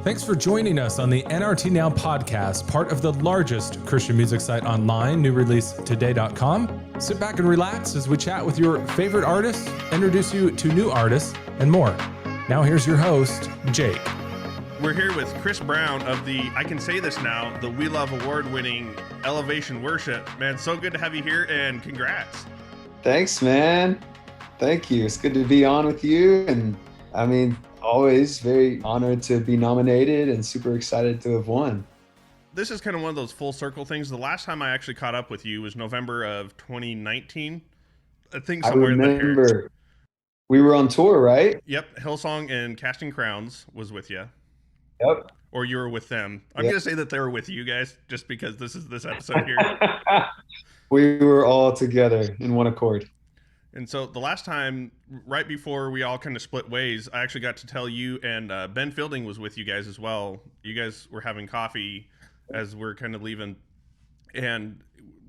Thanks for joining us on the NRT Now podcast, part of the largest Christian music site online, newreleasetoday.com. Sit back and relax as we chat with your favorite artists, introduce you to new artists, and more. Now here's your host, Jake. We're here with Chris Brown of the, I can say this now, the We Love award-winning Elevation Worship. Man, so good to have you here, and congrats. Thanks, man. Thank you. It's good to be on with you. And always very honored to be nominated and super excited to have won. This is kind of one of those full circle things. The last time I actually caught up with you was November of 2019. I think somewhere in there. We were on tour, right? Yep. Hillsong and Casting Crowns was with you. Yep. Or you were with them. I'm going to say that they were with you guys just because this is this episode here. We were all together in one accord. And so the last time, right before we all kind of split ways, I actually got to tell you, and Ben Fielding was with you guys as well. You guys were having coffee as we're kind of leaving, and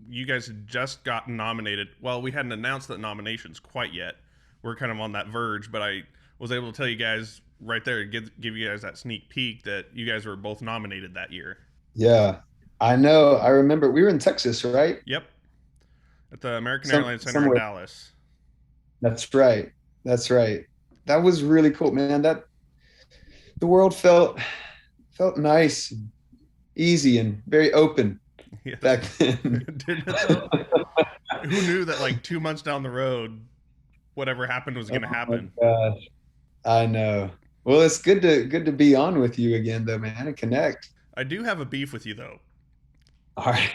you guys had just gotten nominated. Well, we hadn't announced the nominations quite yet. We're kind of on that verge, but I was able to tell you guys right there, give you guys that sneak peek that you guys were both nominated that year. Yeah, I know. I remember we were in Texas, right? Yep. At the American Airlines Center in Dallas. That's right. That was really cool, man. That the world felt nice, easy, and very open back then. Who knew that like 2 months down the road, whatever happened was going to happen? Oh gosh. I know. Well, it's good to be on with you again, though, man, and connect. I do have a beef with you, though. All right.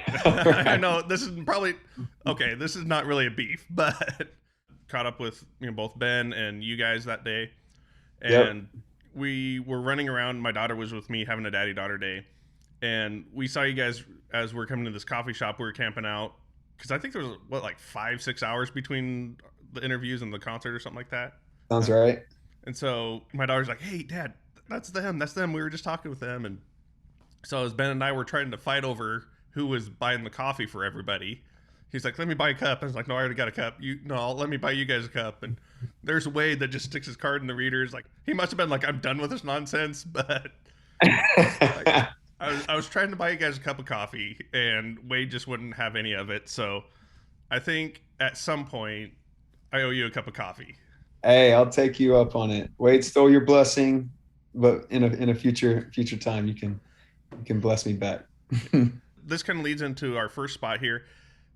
I know this is probably okay. This is not really a beef, but caught up with both Ben and you guys that day, and we were running around. My daughter was with me having a daddy-daughter day, and we saw you guys as we're coming to this coffee shop. We were camping out because I think there was like 5-6 hours between the interviews and the concert or something like that. Sounds right. And so my daughter's like, "Hey, Dad, that's them. We were just talking with them." And so as Ben and I were trying to fight over who was buying the coffee for everybody, he's like, "Let me buy a cup." I was like, "No, I already got a cup. Let me buy you guys a cup." And there's Wade that just sticks his card in the readers. Like, he must have been like, "I'm done with this nonsense." But I was trying to buy you guys a cup of coffee, and Wade just wouldn't have any of it. So I think at some point I owe you a cup of coffee. Hey, I'll take you up on it. Wade stole your blessing, but in a future time you can bless me back. This kind of leads into our first spot here.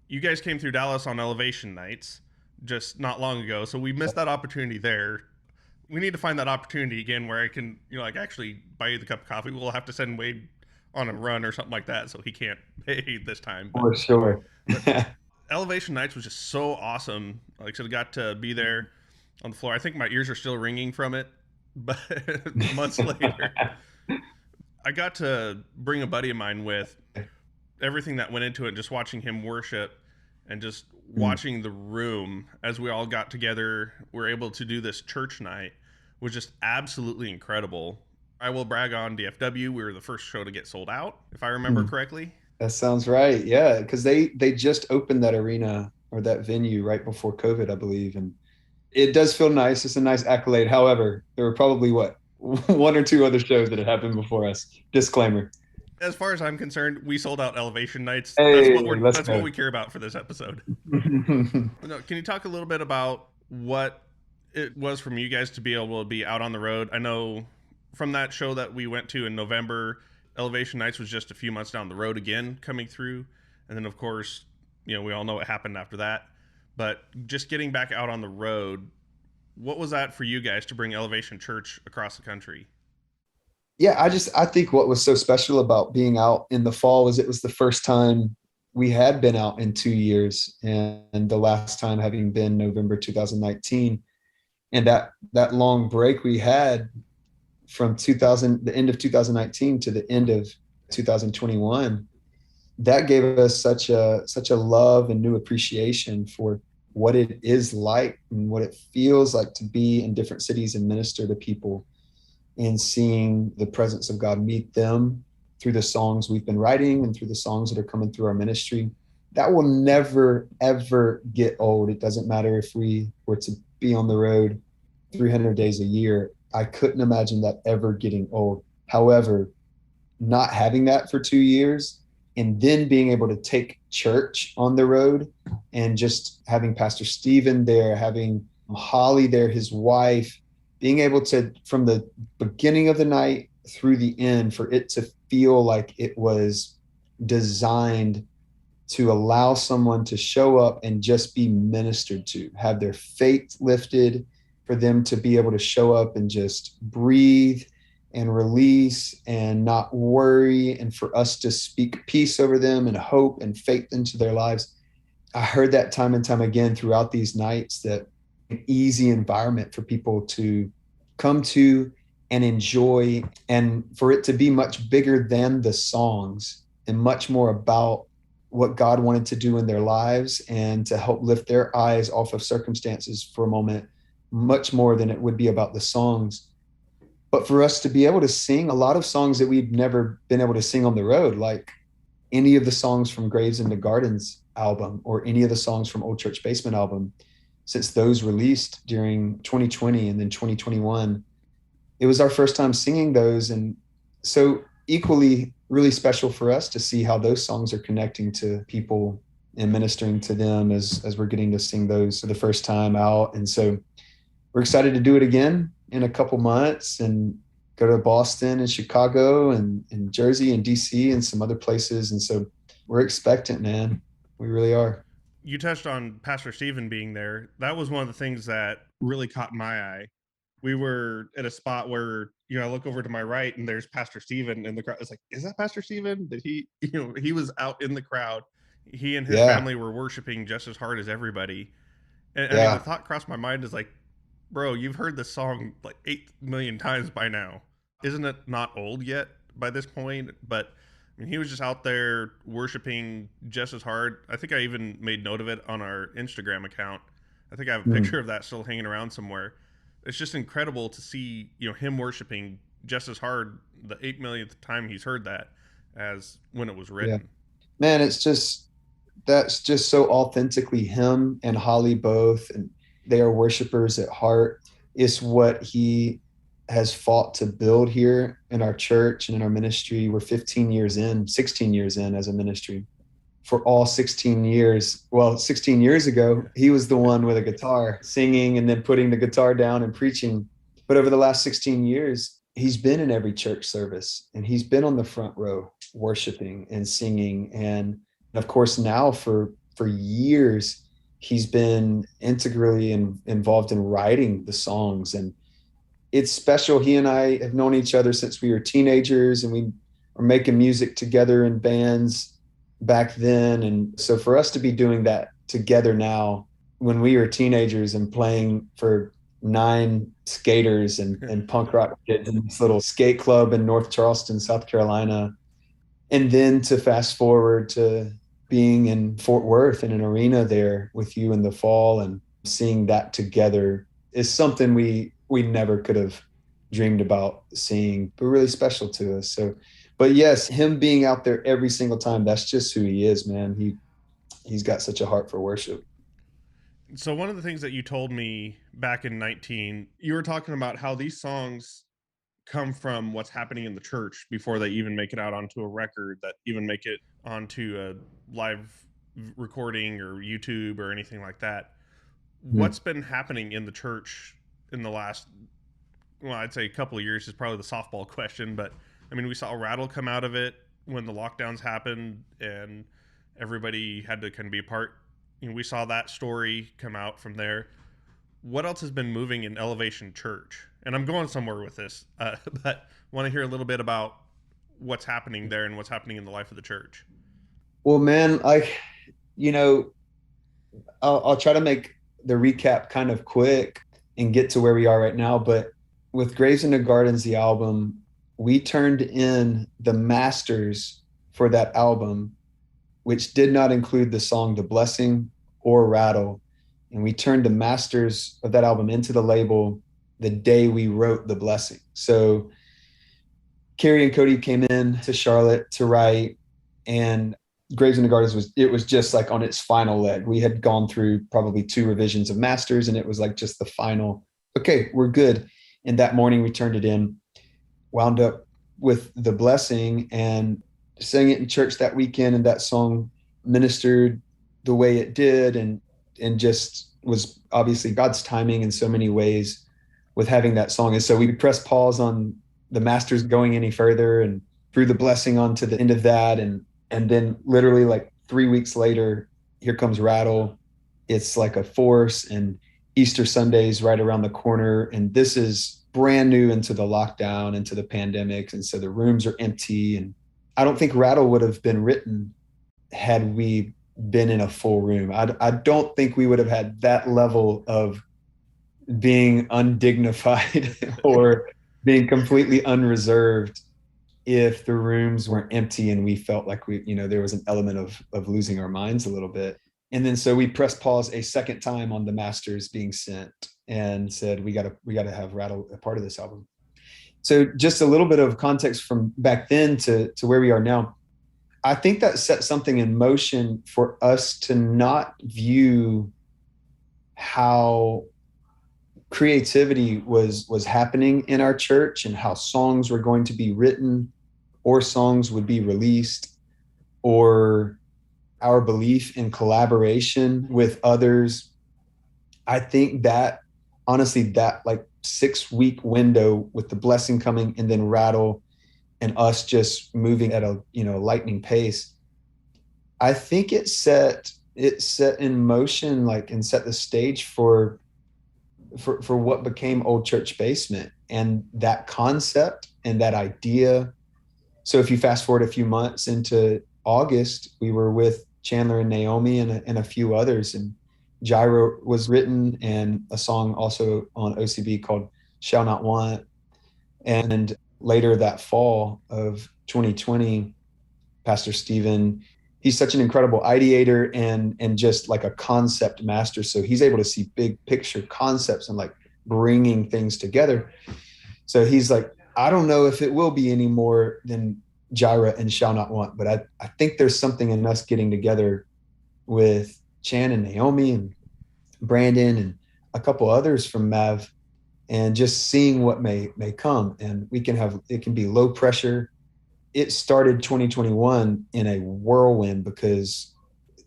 You guys came through Dallas on Elevation nights just not long ago, so we missed that opportunity there. We need to find that opportunity again where I can, actually buy you the cup of coffee. We'll have to send Wade on a run or something like that, so he can't pay this time. For sure. Elevation nights was just so awesome. Like I said, I got to be there on the floor. I think my ears are still ringing from it, but months later, I got to bring a buddy of mine with. Everything that went into it, just watching him worship and just watching the room as we all got together, we're able to do this church night, was just absolutely incredible. I will brag on DFW. We were the first show to get sold out, if I remember correctly. That sounds right. Yeah, because they just opened that arena or that venue right before COVID, I believe. And it does feel nice. It's a nice accolade. However, there were probably, one or two other shows that had happened before us. Disclaimer. As far as I'm concerned, we sold out Elevation nights. Hey, that's what we care about for this episode. Can you talk a little bit about what it was from you guys to be able to be out on the road? I know from that show that we went to in November, Elevation Nights was just a few months down the road again coming through. And then, of course, we all know what happened after that. But just getting back out on the road, what was that for you guys to bring Elevation Church across the country? Yeah, I think what was so special about being out in the fall was it was the first time we had been out in 2 years, and the last time having been November 2019. And that long break we had from the end of 2019 to the end of 2021, that gave us such a love and new appreciation for what it is like and what it feels like to be in different cities and minister to people, and seeing the presence of God meet them through the songs we've been writing and through the songs that are coming through our ministry. that will never, ever get old. It doesn't matter if we were to be on the road 300 days a year. I couldn't imagine that ever getting old. However, not having that for 2 years and then being able to take church on the road and just having Pastor Stephen there, having Holly there, his wife, being able to, from the beginning of the night through the end, for it to feel like it was designed to allow someone to show up and just be ministered to, have their faith lifted, for them to be able to show up and just breathe and release and not worry, and for us to speak peace over them and hope and faith into their lives. I heard that time and time again throughout these nights, that an easy environment for people to come to and enjoy, and for it to be much bigger than the songs and much more about what God wanted to do in their lives and to help lift their eyes off of circumstances for a moment, much more than it would be about the songs. But for us to be able to sing a lot of songs that we've never been able to sing on the road, like any of the songs from Graves into Gardens album or any of the songs from Old Church Basement album, since those released during 2020 and then 2021, it was our first time singing those. And so equally really special for us to see how those songs are connecting to people and ministering to them as we're getting to sing those for the first time out. And so we're excited to do it again in a couple months and go to Boston and Chicago and Jersey and DC and some other places. And so we're expectant, man. We really are. You touched on Pastor Stephen being there. That was one of the things that really caught my eye. We were at a spot where, I look over to my right and there's Pastor Stephen in the crowd. It's like, is that Pastor Stephen? Did he, he was out in the crowd. He and his family were worshiping just as hard as everybody. And I mean, the thought crossed my mind is like, bro, you've heard this song like 8 million times by now. Isn't it not old yet by this point? But I mean, he was just out there worshiping just as hard. I think I even made note of it on our Instagram account. I think I have a picture of that still hanging around somewhere. It's just incredible to see, him worshiping just as hard the 8 millionth time he's heard that as when it was written. Yeah. Man, that's just so authentically him and Holly both. And they are worshipers at heart. It's what he has fought to build here in our church and in our ministry. We're 16 years in as a ministry. For all 16 years, 16 years ago, he was the one with a guitar singing and then putting the guitar down and preaching. But over the last 16 years, he's been in every church service and he's been on the front row worshiping and singing. And of course, now for years, he's been integrally involved in writing the songs. And it's special. He and I have known each other since we were teenagers, and we were making music together in bands back then. And so for us to be doing that together now, when we were teenagers and playing for 9 skaters and punk rock kids in this little skate club in North Charleston, South Carolina, and then to fast forward to being in Fort Worth in an arena there with you in the fall and seeing that together is something we never could have dreamed about seeing, but really special to us. So, but yes, him being out there every single time, that's just who he is, man. He's got such a heart for worship. So one of the things that you told me back in 19, you were talking about how these songs come from what's happening in the church before they even make it out onto a record, that even make it onto a live recording or YouTube or anything like that. What's been happening in the church in the last, I'd say a couple of years is probably the softball question, but I mean, we saw Rattle come out of it when the lockdowns happened and everybody had to kind of be a part. We saw that story come out from there. What else has been moving in Elevation Church? And I'm going somewhere with this, but want to hear a little bit about what's happening there and what's happening in the life of the church. Well, man, I'll try to make the recap kind of quick and get to where we are right now. But with Graves into Gardens, the album, we turned in the masters for that album, which did not include the song The Blessing or Rattle. And we turned the masters of that album into the label the day we wrote The Blessing. So Carrie and Cody came in to Charlotte to write, and Graves in the Gardens was just like on its final leg. We had gone through probably 2 revisions of masters, and it was like just the final, okay, we're good. And that morning we turned it in, wound up with the blessing and sang it in church that weekend. And that song ministered the way it did, and just was obviously God's timing in so many ways with having that song. And so we pressed pause on the masters going any further and threw the blessing on to the end of that. And then literally like 3 weeks later, here comes Rattle. It's like a force, and Easter Sunday's right around the corner. And this is brand new into the lockdown, into the pandemic. And so the rooms are empty. And I don't think Rattle would have been written had we been in a full room. I don't think we would have had that level of being undignified or being completely unreserved if the rooms weren't empty and we felt like there was an element of losing our minds a little bit. And then so we pressed pause a second time on the masters being sent and said, we gotta have Rattle a part of this album. So just a little bit of context from back then to where we are now. I think that set something in motion for us to not view how creativity was happening in our church and how songs were going to be written or songs would be released, or our belief in collaboration with others. I think that honestly, that like 6-week window with the blessing coming and then Rattle and us just moving at a lightning pace, I think it set in motion, like, and set the stage for what became Old Church Basement, and that concept and that idea. So if you fast forward a few months into August, we were with Chandler and Naomi and a few others, and Gyro was written, and a song also on OCB called Shall Not Want. And later that fall of 2020, Pastor Stephen, he's such an incredible ideator and just like a concept master. So he's able to see big picture concepts and like bringing things together. So he's like, I don't know if it will be any more than Gyra and Shall Not Want, but I think there's something in us getting together with Chan and Naomi and Brandon and a couple others from Mav, and just seeing what may come. And it can be low pressure. It started 2021 in a whirlwind because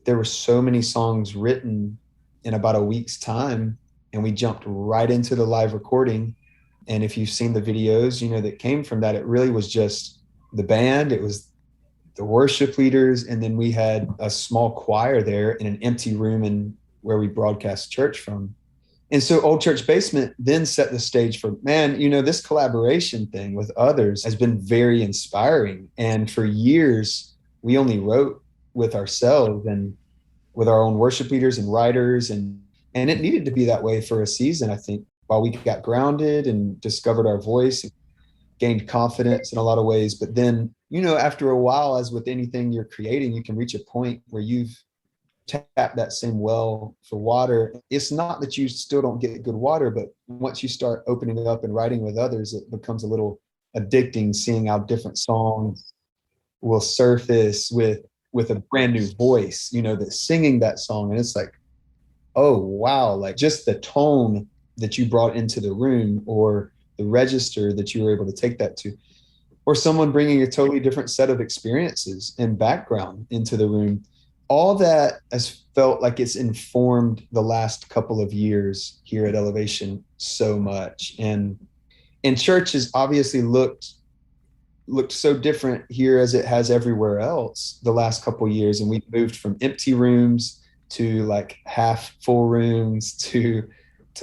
there were so many songs written in about a week's time, and we jumped right into the live recording. And if you've seen the videos, that came from that, it really was just the band, it was the worship leaders, and then we had a small choir there in an empty room and where we broadcast church from. And so Old Church Basement then set the stage for, this collaboration thing with others has been very inspiring. And for years, we only wrote with ourselves and with our own worship leaders and writers. And it needed to be that way for a season, I think, while we got grounded and discovered our voice and gained confidence in a lot of ways. But then, after a while, as with anything you're creating, you can reach a point where you've tap that same well for water. It's not that you still don't get good water, but once you start opening it up and writing with others, it becomes a little addicting, seeing how different songs will surface with a brand new voice, that's singing that song. And it's like, oh, wow, like just the tone that you brought into the room, or the register that you were able to take that to, or someone bringing a totally different set of experiences and background into the room. All that has felt like it's informed the last couple of years here at Elevation so much. And church has obviously looked so different here as it has everywhere else the last couple of years. And we've moved from empty rooms to like half full rooms to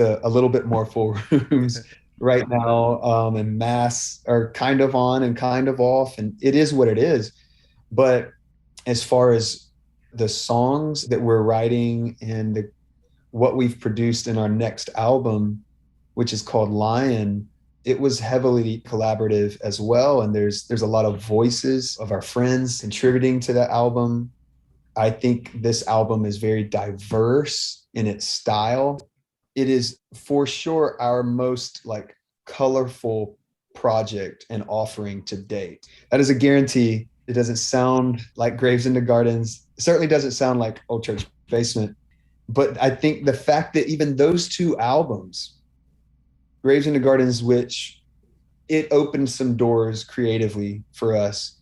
a little bit more full rooms right now. And masks are kind of on and kind of off. And it is what it is. But as far as the songs that we're writing and what we've produced in our next album, which is called Lion, it was heavily collaborative as well. And there's a lot of voices of our friends contributing to that album. I think this album is very diverse in its style. It is for sure our most like colorful project and offering to date. That is a guarantee. It doesn't sound like Graves into Gardens. It certainly doesn't sound like Old Church Basement. But I think the fact that even those two albums, Graves into Gardens, which it opened some doors creatively for us,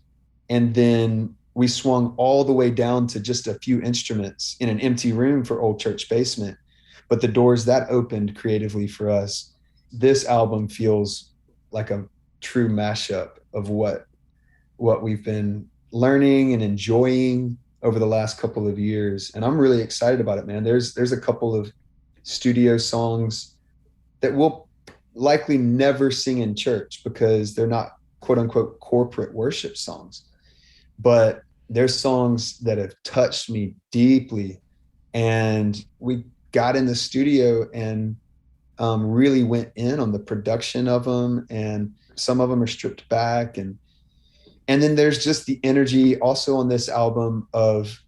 and then we swung all the way down to just a few instruments in an empty room for Old Church Basement. But the doors that opened creatively for us, this album feels like a true mashup of what we've been learning and enjoying over the last couple of years. And I'm really excited about it, man. There's a couple of studio songs that we'll likely never sing in church because they're not quote unquote corporate worship songs. But there's songs that have touched me deeply. And we got in the studio and really went in on the production of them. And some of them are stripped back. And then there's just the energy also on this album of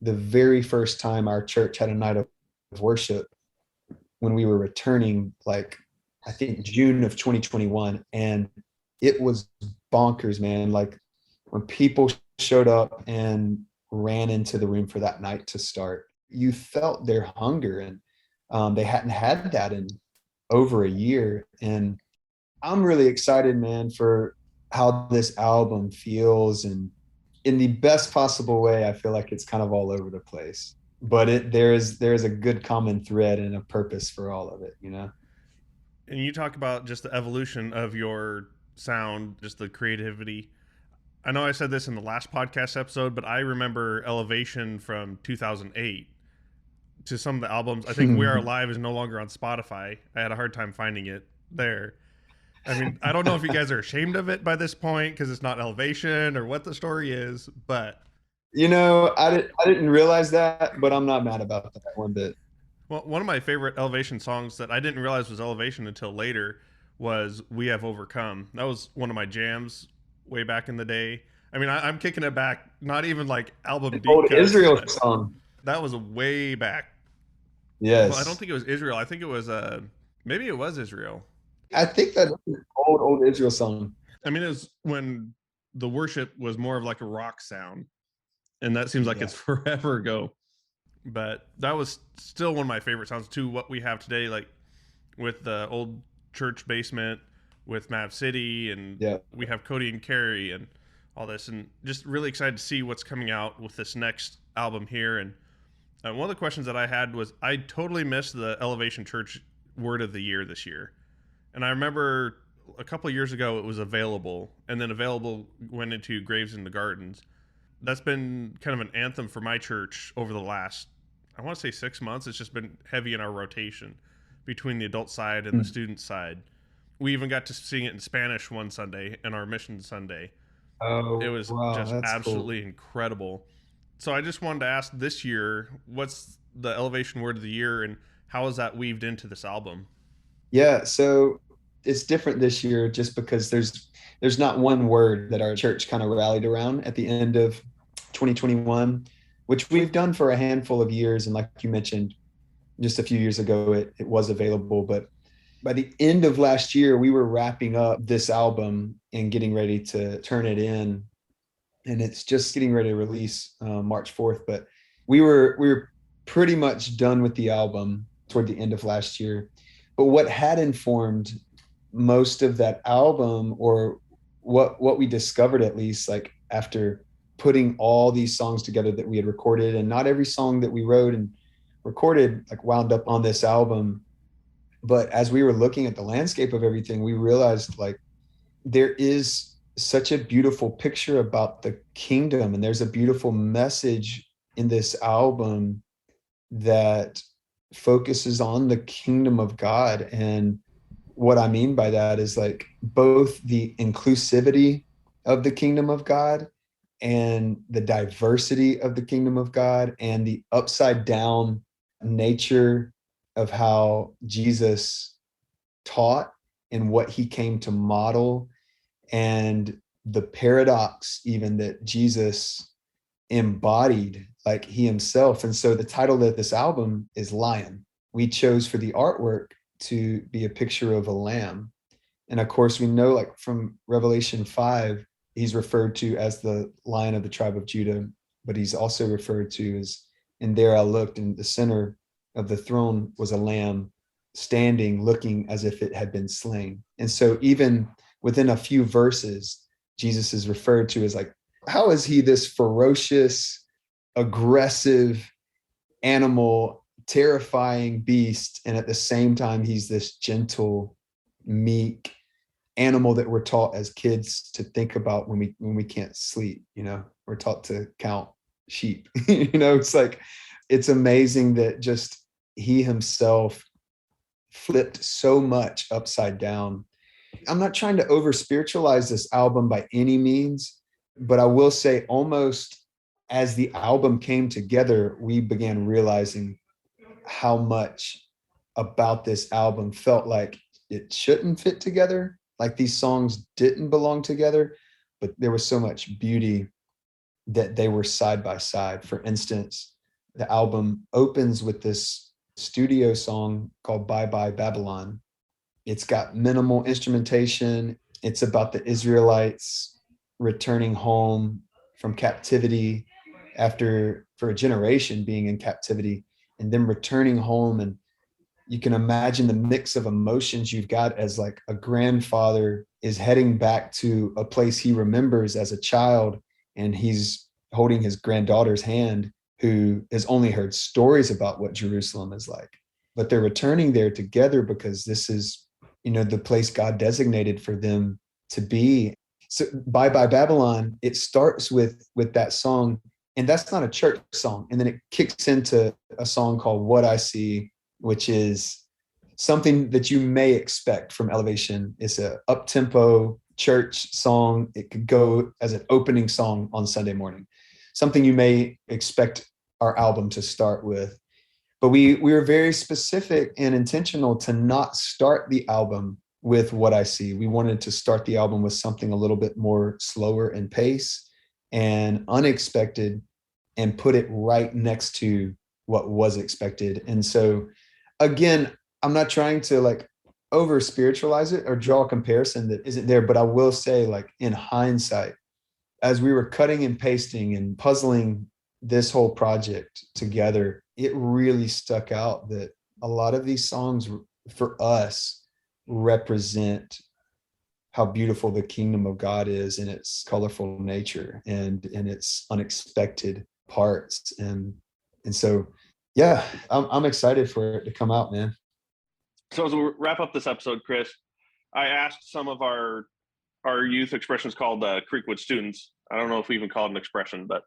the very first time our church had a night of worship when we were returning, like I think June of 2021. And it was bonkers, man. Like when people showed up and ran into the room for that night to start, you felt their hunger, and they hadn't had that in over a year. And I'm really excited, man, for how this album feels, and in the best possible way. I feel like it's kind of all over the place, but there's a good common thread and a purpose for all of it, you know. And you talk about just the evolution of your sound, just the creativity. I know I said this in the last podcast episode, but I remember Elevation from 2008 to some of the albums. I think We Are Alive is no longer on Spotify. I had a hard time finding it there. I mean, I don't know if you guys are ashamed of it by this point because it's not Elevation or what the story is, but You know, I didn't realize that, but I'm not mad about that one bit. well, one of my favorite Elevation songs that I didn't realize was Elevation until later was We Have Overcome. That was one of my jams way back in the day. I mean, I'm kicking it back, not even like album deep Old cuts, Israel but song. that was way back. Yes. Well, I don't think it was Israel. I think it was maybe it was Israel. I think that old Israel song. I mean, it was when the worship was more of like a rock sound, and that seems like it's forever ago. But that was still one of my favorite sounds too. What we have today, like with the Old Church Basement, with Mav City, and we have Cody and Carrie and all this, and just really excited to see what's coming out with this next album here. And one of the questions that I had was, I totally missed the Elevation Church Word of the Year this year. And I remember a couple of years ago it was available, and then available went into Graves in the Gardens. That's been kind of an anthem for my church over the last, I want to say 6 months. It's just been heavy in our rotation between the adult side and the student side. We even got to sing it in Spanish one Sunday in our mission Sunday. Oh, it was just absolutely incredible. So I just wanted to ask this year, what's the Elevation Word of the Year, and how is that weaved into this album? Yeah, so it's different this year just because there's not one word that our church kind of rallied around at the end of 2021, which we've done for a handful of years. And like you mentioned, just a few years ago, it was available. But by the end of last year, we were wrapping up this album and getting ready to turn it in. And it's just getting ready to release March 4th. But we were pretty much done with the album toward the end of last year. But what had informed most of that album, or what we discovered at least, like after putting all these songs together that we had recorded, and not every song that we wrote and recorded like wound up on this album. But as we were looking at the landscape of everything, we realized like there is such a beautiful picture about the kingdom, and there's a beautiful message in this album that focuses on the kingdom of God. And what I mean by that is like both the inclusivity of the kingdom of God and the diversity of the kingdom of God, and the upside down nature of how Jesus taught and what he came to model, and the paradox even that Jesus embodied, like he himself. And so the title of this album is Lion. We chose for the artwork to be a picture of a lamb. And of course, we know like from Revelation 5 he's referred to as the Lion of the tribe of Judah, but he's also referred to as, and there I looked, and the center of the throne was a lamb standing, looking as if it had been slain. And so even within a few verses, Jesus is referred to as like, how is he this ferocious, aggressive animal, terrifying beast, and at the same time he's this gentle, meek animal that we're taught as kids to think about when we can't sleep. We're taught to count sheep. It's like, it's amazing that just he himself flipped so much upside down. I'm not trying to over spiritualize this album by any means, but I will say almost as the album came together, we began realizing how much about this album felt like it shouldn't fit together. Like these songs didn't belong together, but there was so much beauty that they were side by side. For instance, the album opens with this studio song called Bye Bye Babylon. It's got minimal instrumentation. It's about the Israelites returning home from captivity for a generation being in captivity, and then returning home. And you can imagine the mix of emotions you've got as like a grandfather is heading back to a place he remembers as a child, and he's holding his granddaughter's hand, who has only heard stories about what Jerusalem is like. But they're returning there together because this is, the place God designated for them to be. So Bye Bye Babylon, it starts with that song, and that's not a church song. And then it kicks into a song called What I See, which is something that you may expect from Elevation. It's a up-tempo church song. It could go as an opening song on Sunday morning, something you may expect our album to start with. But we were very specific and intentional to not start the album with What I See. We wanted to start the album with something a little bit more slower in pace and unexpected, and put it right next to what was expected. And so, again, I'm not trying to like over spiritualize it or draw a comparison that isn't there, but I will say, like, in hindsight, as we were cutting and pasting and puzzling this whole project together, it really stuck out that a lot of these songs for us represent how beautiful the kingdom of God is in its colorful nature and in its unexpected parts. And so, yeah, I'm excited for it to come out, man. So as we wrap up this episode, Chris, I asked some of our youth expressions called Creekwood students. I don't know if we even call it an expression, but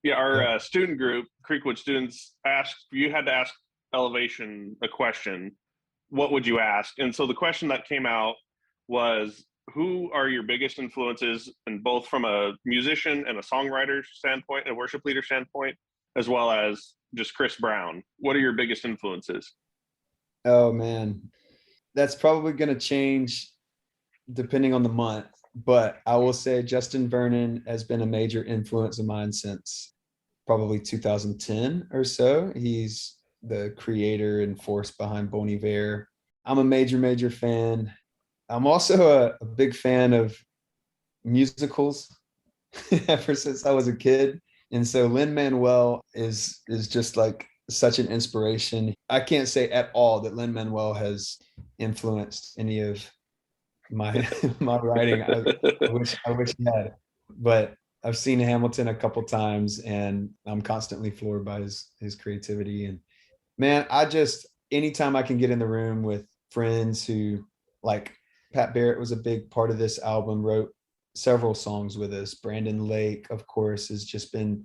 yeah, our student group, Creekwood students, asked, you had to ask Elevation a question. What would you ask? And so the question that came out was, who are your biggest influences, and both from a musician and a songwriter standpoint, a worship leader standpoint, as well as just Chris Brown? What are your biggest influences? Oh man, that's probably going to change depending on the month, but I will say Justin Vernon has been a major influence of mine since probably 2010 or so. He's the creator and force behind Bon Iver. I'm a major fan. I'm also a big fan of musicals ever since I was a kid. And so Lin-Manuel is just like such an inspiration. I can't say at all that Lin-Manuel has influenced any of my writing. I wish he had, but I've seen Hamilton a couple times, and I'm constantly floored by his creativity. And man, anytime I can get in the room with friends who, like, Pat Barrett was a big part of this album, wrote several songs with us. Brandon Lake, of course, has just been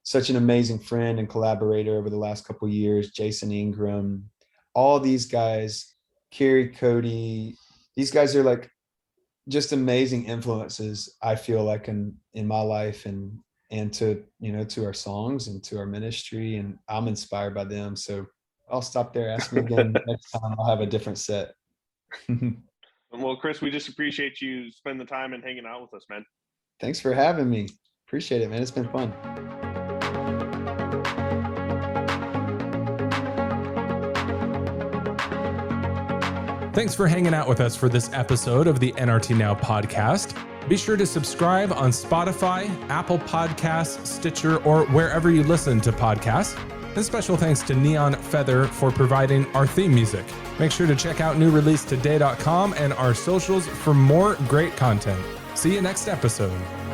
such an amazing friend and collaborator over the last couple of years. Jason Ingram, all these guys, Carrie Cody, these guys are like just amazing influences, I feel like, in my life and to, to our songs and to our ministry. And I'm inspired by them. So I'll stop there. Ask me again next time. I'll have a different set. Well, Chris, we just appreciate you spending the time and hanging out with us, man. Thanks for having me. Appreciate it, man. It's been fun. Thanks for hanging out with us for this episode of the NRT Now podcast. Be sure to subscribe on Spotify, Apple Podcasts, Stitcher, or wherever you listen to podcasts. And special thanks to Neon Feather for providing our theme music. Make sure to check out newreleasetoday.com and our socials for more great content. See you next episode.